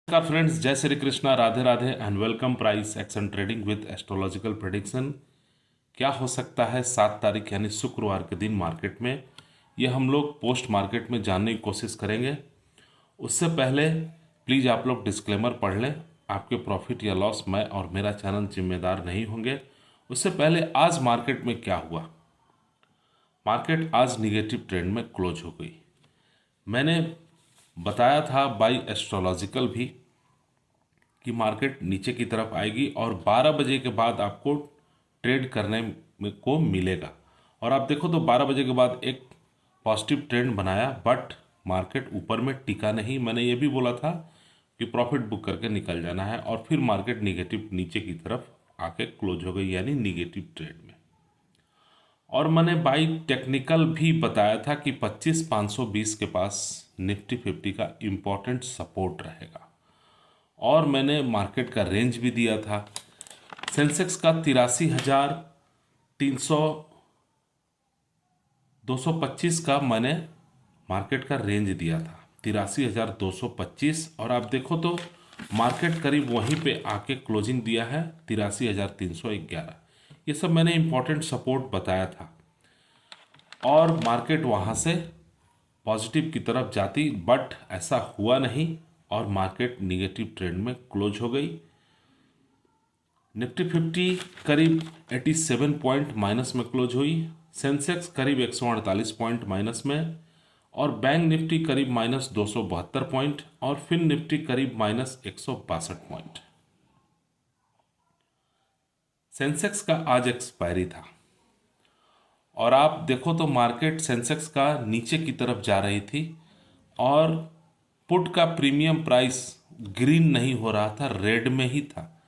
नमस्कार फ्रेंड्स, जय Shri Krishna, Radhe Radhe and welcome price action trading with astrological prediction. क्या हो सकता है 7 तारीख यानी शुक्रवार के दिन मार्केट में, ये हम लोग पोस्ट मार्केट में जानने की कोशिश करेंगे। उससे पहले प्लीज़ आप लोग डिस्क्लेमर पढ़ लें। आपके प्रॉफिट या लॉस मैं और मेरा चैनल जिम्मेदार नहीं होंगे। उससे पहले आज मार्केट में क्या हुआ। मार्केट आज निगेटिव ट्रेंड में क्लोज हो गई। मैंने बताया था बाय एस्ट्रोलॉजिकल भी कि मार्केट नीचे की तरफ आएगी और 12 बजे के बाद आपको ट्रेड करने को मिलेगा। और आप देखो तो 12 बजे के बाद एक पॉजिटिव ट्रेंड बनाया, बट मार्केट ऊपर में टिका नहीं। मैंने ये भी बोला था कि प्रॉफिट बुक करके निकल जाना है, और फिर मार्केट निगेटिव नीचे की तरफ आके क्लोज हो गई, यानी निगेटिव ट्रेंड में। और मैंने बाई टेक्निकल भी बताया था कि 25,520 के पास निफ्टी 50 का इम्पोर्टेंट सपोर्ट रहेगा, और मैंने मार्केट का रेंज भी दिया था। सेंसेक्स का 83,300 225 का मैंने मार्केट का रेंज दिया था, 83,225। और आप देखो तो मार्केट करीब वहीं पे आके क्लोजिंग दिया है 83,311। ये सब मैंने इंपॉर्टेंट सपोर्ट बताया था, और मार्केट वहाँ से पॉजिटिव की तरफ जाती, बट ऐसा हुआ नहीं और मार्केट निगेटिव ट्रेंड में क्लोज हो गई। निफ्टी 50 करीब 87 पॉइंट माइनस में क्लोज हुई। सेंसेक्स करीब 148 पॉइंट माइनस में, और बैंक निफ्टी करीब माइनस 272 पॉइंट, और फिर निफ्टी करीब माइनस 162 पॉइंट। सेंसेक्स का आज एक्सपायरी था, और आप देखो तो मार्केट सेंसेक्स का नीचे की तरफ जा रही थी, और पुट का प्रीमियम प्राइस ग्रीन नहीं हो रहा था, रेड में ही था।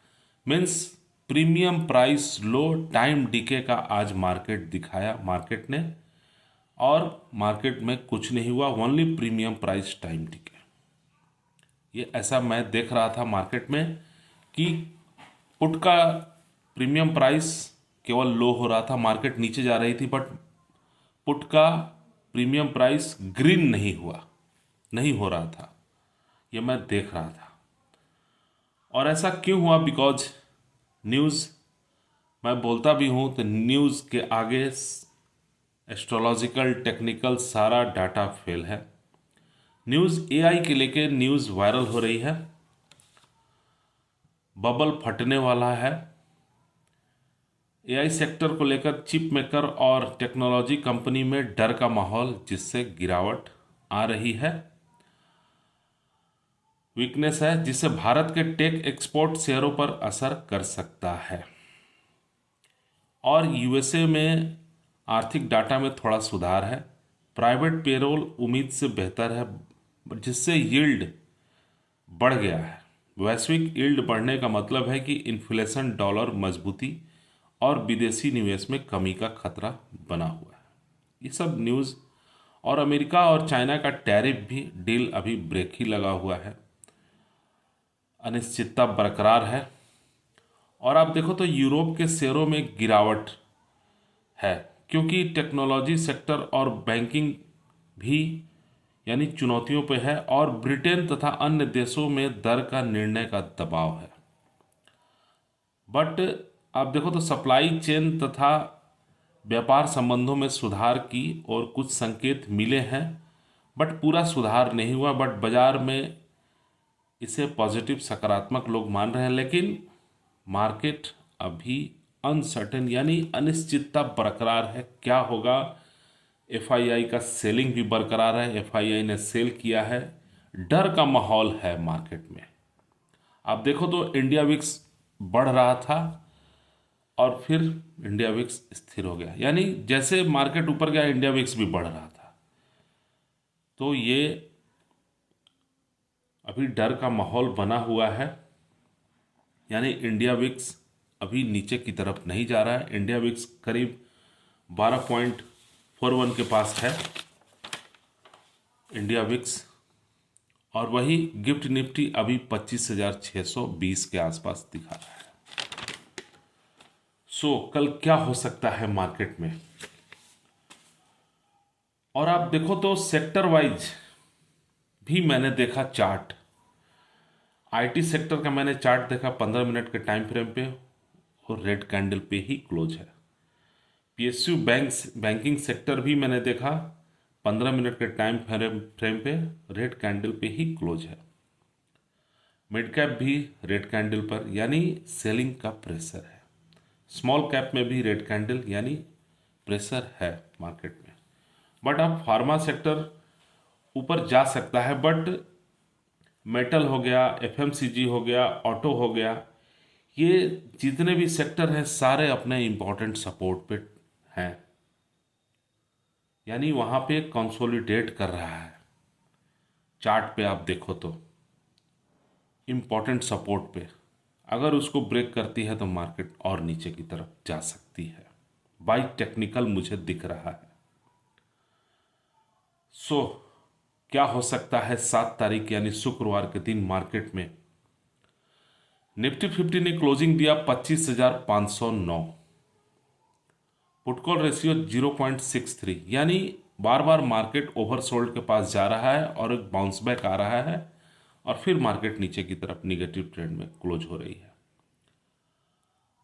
मीन्स प्रीमियम प्राइस लो, टाइम डीके का आज मार्केट दिखाया मार्केट ने, और मार्केट में कुछ नहीं हुआ, only premium price time DK. ये ऐसा मैं देख रहा था मार्केट में कि पुट का प्रीमियम प्राइस केवल लो हो रहा था, मार्केट नीचे जा रही थी, बट पुट का प्रीमियम प्राइस ग्रीन नहीं हुआ, नहीं हो रहा था। ये मैं देख रहा था। और ऐसा क्यों हुआ? बिकॉज न्यूज़, मैं बोलता भी हूँ तो न्यूज़ के आगे एस्ट्रोलॉजिकल टेक्निकल सारा डाटा फेल है। न्यूज़ एआई के लेके न्यूज़ वायरल हो रही है, बबल फटने वाला है। एआई सेक्टर को लेकर चिप मेकर और टेक्नोलॉजी कंपनी में डर का माहौल, जिससे गिरावट आ रही है। वीकनेस है, जिससे भारत के टेक एक्सपोर्ट शेयरों पर असर कर सकता है। और यूएसए में आर्थिक डाटा में थोड़ा सुधार है। प्राइवेट पेरोल उम्मीद से बेहतर है, जिससे यील्ड बढ़ गया है। वैश्विक यील्ड बढ़ने का मतलब है कि इन्फ्लेशन, डॉलर मजबूती और विदेशी निवेश में कमी का खतरा बना हुआ है। ये सब न्यूज़। और अमेरिका और चाइना का टैरिफ भी डील अभी ब्रेक ही लगा हुआ है, अनिश्चितता बरकरार है। और आप देखो तो यूरोप के शेयरों में गिरावट है, क्योंकि टेक्नोलॉजी सेक्टर और बैंकिंग भी यानी चुनौतियों पे है, और ब्रिटेन तथा अन्य देशों में दर का निर्णय का दबाव है। बट आप देखो तो सप्लाई चेन तथा व्यापार संबंधों में सुधार की और कुछ संकेत मिले हैं, बट पूरा सुधार नहीं हुआ। बट बाजार में इसे पॉजिटिव सकारात्मक लोग मान रहे हैं, लेकिन मार्केट अभी अनसर्टेन यानी अनिश्चितता बरकरार है। क्या होगा? एफआईआई का सेलिंग भी बरकरार है, एफआईआई ने सेल किया है, डर का माहौल है मार्केट में। आप देखो तो इंडिया विक्स बढ़ रहा था, और फिर इंडिया विक्स स्थिर हो गया, यानी जैसे मार्केट ऊपर गया इंडिया विक्स भी बढ़ रहा था। तो ये अभी डर का माहौल बना हुआ है, यानी इंडिया विक्स अभी नीचे की तरफ नहीं जा रहा है। इंडिया विक्स करीब 12.41 के पास है इंडिया विक्स, और वही गिफ्ट निफ्टी अभी 25,620 के आसपास दिखा रहा है। सो कल क्या हो सकता है मार्केट में? और आप देखो तो सेक्टर वाइज भी मैंने देखा चार्ट। आईटी सेक्टर का मैंने चार्ट देखा 15 मिनट के टाइम फ्रेम पे और रेड कैंडल पे ही क्लोज है। पीएसयू बैंकिंग सेक्टर भी मैंने देखा 15 मिनट के टाइम फ्रेम पे रेड कैंडल पे ही क्लोज है। मिड कैप भी रेड कैंडल पर, यानी सेलिंग का प्रेशर है। स्मॉल कैप में भी रेड कैंडल यानी प्रेशर है मार्केट में। बट अब फार्मा सेक्टर ऊपर जा सकता है, बट मेटल हो गया, एफएमसीजी हो गया, ऑटो हो गया, ये जितने भी सेक्टर हैं सारे अपने इंपॉर्टेंट सपोर्ट पे हैं, यानी वहाँ पे कंसोलिडेट कर रहा है। चार्ट पे आप देखो तो इंपॉर्टेंट सपोर्ट पे अगर उसको ब्रेक करती है तो मार्केट और नीचे की तरफ जा सकती है, बाई टेक्निकल मुझे दिख रहा है। सो क्या हो सकता है 7 तारीख यानी शुक्रवार के दिन मार्केट में? निफ्टी 50 ने क्लोजिंग दिया 25,509, पुट कॉल रेशियो 0.63, यानी बार बार मार्केट ओवरसोल्ड के पास जा रहा है और एक बाउंस बैक आ रहा है और फिर मार्केट नीचे की तरफ निगेटिव ट्रेंड में क्लोज हो रही है।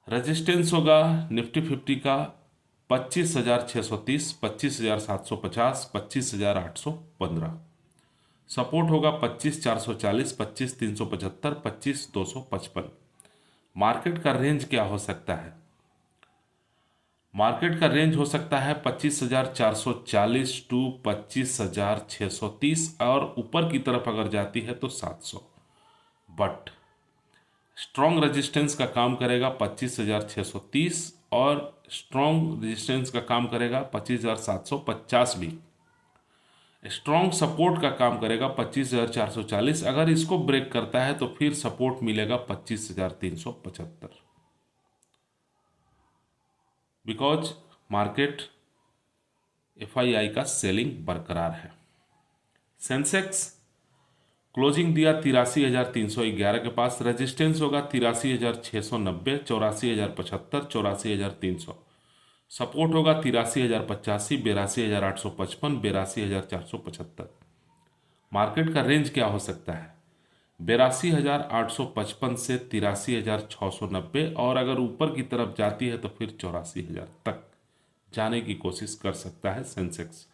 रेजिस्टेंस होगा निफ्टी 50 का 25,630, 25,750, 25,815। सपोर्ट होगा 25,440, 25,375, 25,255। मार्केट का रेंज क्या हो सकता है? मार्केट का रेंज हो सकता है 25,440 टू 25,630, और ऊपर की तरफ अगर जाती है तो 700। बट स्ट्रॉन्ग रेजिस्टेंस का काम करेगा 25,630 और स्ट्रॉन्ग रेजिस्टेंस का काम करेगा 25,750 भी। स्ट्रॉन्ग सपोर्ट का काम करेगा 25,440। अगर इसको ब्रेक करता है तो फिर सपोर्ट मिलेगा 25,375, बिकॉज मार्केट एफआईआई का सेलिंग बरकरार है। सेंसेक्स क्लोजिंग दिया 83,311 के पास। रेजिस्टेंस होगा 83,690, 84,075, 84,300। सपोर्ट होगा 83,085, 82,855, 82,475। मार्केट का रेंज क्या हो सकता है? 82,855 से 83,690, और अगर ऊपर की तरफ जाती है तो फिर 84,000 तक जाने की कोशिश कर सकता है सेंसेक्स।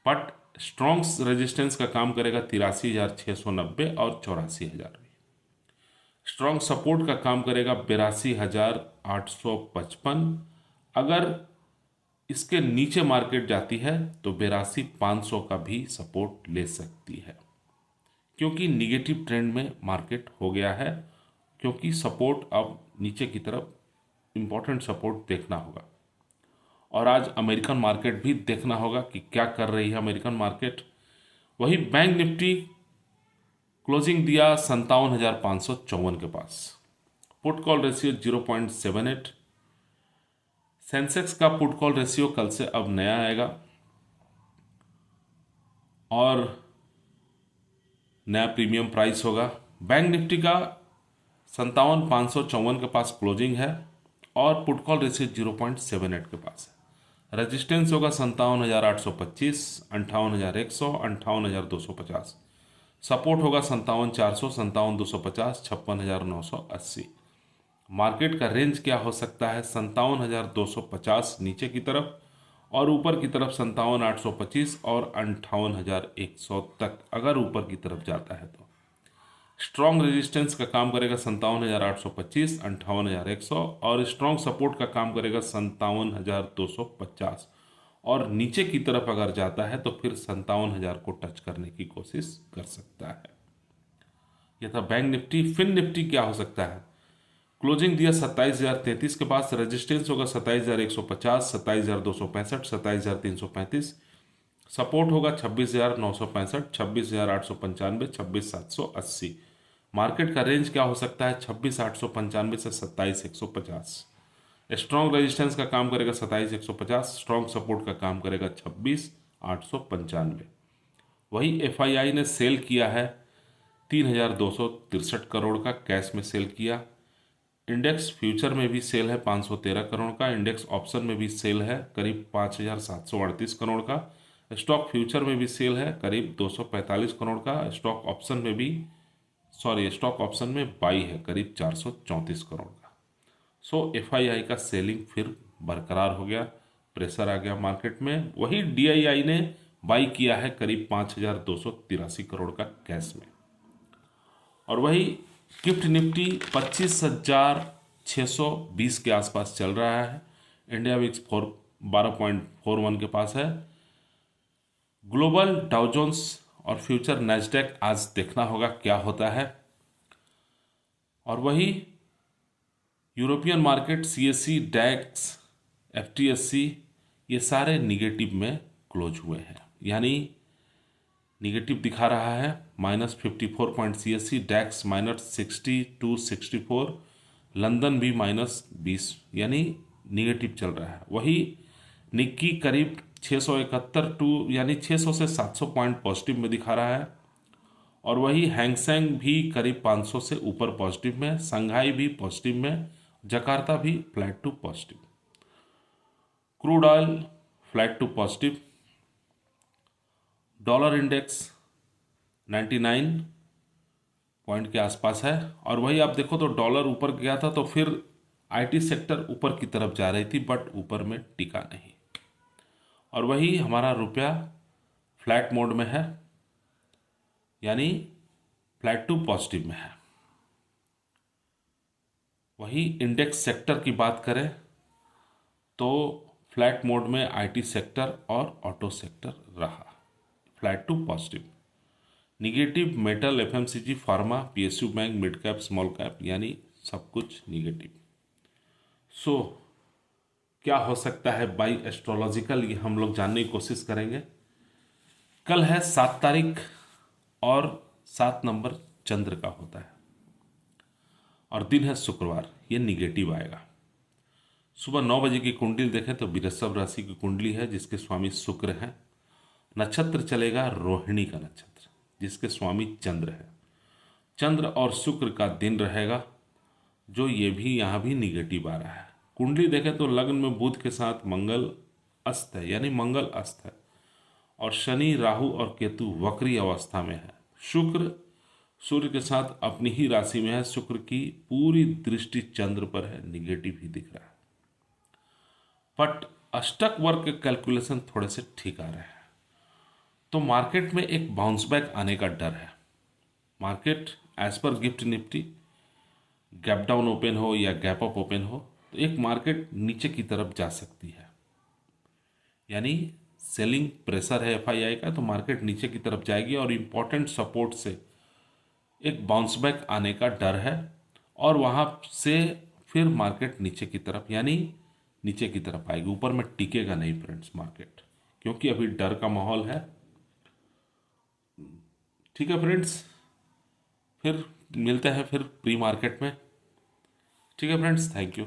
बट स्ट्रॉन्ग रेजिस्टेंस का काम करेगा 83,690 और 84,000 भी। स्ट्रॉन्ग सपोर्ट का काम करेगा 82,855। अगर इसके नीचे मार्केट जाती है तो 82,500 का भी सपोर्ट ले सकती है, क्योंकि निगेटिव ट्रेंड में मार्केट हो गया है। क्योंकि सपोर्ट अब नीचे की तरफ इंपॉर्टेंट सपोर्ट देखना होगा। और आज अमेरिकन मार्केट भी देखना होगा कि क्या कर रही है अमेरिकन मार्केट। वही बैंक निफ्टी क्लोजिंग दिया 57,554 के पास। Put call ratio 0.78। सेंसेक्स का पुट कॉल रेशियो कल से अब नया आएगा और नया प्रीमियम प्राइस होगा। बैंक निफ्टी का 57,554 के पास क्लोजिंग है और पुट कॉल रेशियो 0.78 के पास है। रेजिस्टेंस होगा 57,825, 58,100, 58,250। सपोर्ट होगा 57,400, 57,250, 56,980। मार्केट का रेंज क्या हो सकता है? 57,250 नीचे की तरफ और ऊपर की तरफ 57,825 और 58,100 तक अगर ऊपर की तरफ जाता है तो। स्ट्रॉन्ग रेजिस्टेंस का काम करेगा 57,825, 58,100, और स्ट्रॉन्ग सपोर्ट का काम करेगा 57,250, और नीचे की तरफ अगर जाता है तो फिर 57,000 को टच करने की कोशिश कर सकता है। यह था बैंक निफ्टी। फिन निफ्टी क्या हो सकता है? क्लोजिंग दिया 27,033 के पास। रेजिस्टेंस होगा 27,150, 27,265, 27,335। सपोर्ट होगा 26,965, 26,895, 26,780। मार्केट का रेंज क्या हो सकता है? 26,895 से 27,150। स्ट्रॉन्ग रेजिस्टेंस का काम करेगा 27,150, स्ट्रॉन्ग सपोर्ट का काम करेगा 26,895। वही एफआईआई ने सेल किया है 3,263 करोड़ का, कैश में सेल किया। इंडेक्स फ्यूचर में भी सेल है 513 करोड़ का। इंडेक्स ऑप्शन में भी सेल है करीब 5,738 करोड़ का। स्टॉक फ्यूचर में भी सेल है करीब 245 करोड़ का। स्टॉक ऑप्शन में भी सॉरी स्टॉक ऑप्शन में बाई है करीब 434 करोड़ का। सो एफआईआई का सेलिंग फिर बरकरार हो गया, प्रेशर आ गया मार्केट में। वही डीआईआई ने बाई किया है करीब 5,283 करोड़ का कैश में। और वही गिफ्ट निफ्टी 25,620 के आसपास चल रहा है। इंडिया विक्स 12.41 के पास है। ग्लोबल डाउजोन्स और फ्यूचर नैस्डैक आज देखना होगा क्या होता है। और वही यूरोपियन मार्केट सीएससी, डैक्स, एफटीएससी ये सारे निगेटिव में क्लोज हुए हैं, यानी निगेटिव दिखा रहा है। -54 point CSC, DAX -60 to 64, London भी -20 यानी निगेटिव चल रहा है। वही निक्की करीब 671 टू यानी 600 से 700 पॉइंट पॉजिटिव में दिखा रहा है। और वही हैंगसेंग भी करीब 500 से ऊपर पॉजिटिव में, संघाई भी पॉजिटिव में, जकार्ता भी flat to positive, crude oil flat to positive, dollar index 99 point के आसपास है। और वही आप देखो तो डॉलर ऊपर गया था तो फिर आईटी सेक्टर ऊपर की तरफ जा रही थी, बट ऊपर में टिका नहीं। और वही हमारा रुपया फ्लैट मोड में है, यानी फ्लैट टू पॉजिटिव में है। वही इंडेक्स सेक्टर की बात करें तो फ्लैट मोड में आईटी सेक्टर और ऑटो सेक्टर रहा, flat to positive. Negative metal, FMCG, pharma, PSU bank, mid cap, small cap, यानी सब कुछ निगेटिव। सो क्या हो सकता है बाई एस्ट्रोलॉजिकल, ये हम लोग जानने की कोशिश करेंगे। कल है 7 तारीख और 7 नंबर चंद्र का होता है और दिन है शुक्रवार, ये निगेटिव आएगा। सुबह 9 बजे की कुंडली देखें तो वृषभ राशि की कुंडली है जिसके स्वामी शुक्र हैं। नक्षत्र चलेगा रोहिणी का नक्षत्र जिसके स्वामी चंद्र है। चंद्र और शुक्र का दिन रहेगा, जो ये भी यहाँ भी निगेटिव आ रहा है। कुंडली देखें तो लग्न में बुध के साथ मंगल अस्त है, यानी मंगल अस्त है। और शनि, राहु और केतु वक्री अवस्था में है। शुक्र सूर्य के साथ अपनी ही राशि में है। शुक्र की पूरी दृष्टि चंद्र पर है, निगेटिव ही दिख रहा है। बट अष्टक वर्ग के कैलकुलेशन थोड़े से ठीक आ रहे हैं, तो मार्केट में एक बाउंस बैक आने का डर है। मार्केट एज पर GIFT Nifty gap down open हो या गैप अप ओपन हो तो एक मार्केट नीचे की तरफ जा सकती है, यानी सेलिंग प्रेशर है एफआईआई का, तो मार्केट नीचे की तरफ जाएगी और इम्पॉर्टेंट सपोर्ट से एक बाउंस बैक आने का डर है। और वहाँ से फिर मार्केट नीचे की तरफ, यानी नीचे की तरफ आएगी, ऊपर में टिकेगा नहीं फ्रेंड्स मार्केट, क्योंकि अभी डर का माहौल है। ठीक है फ्रेंड्स, फिर मिलते हैं फिर प्री मार्केट में। ठीक है फ्रेंड्स, थैंक यू।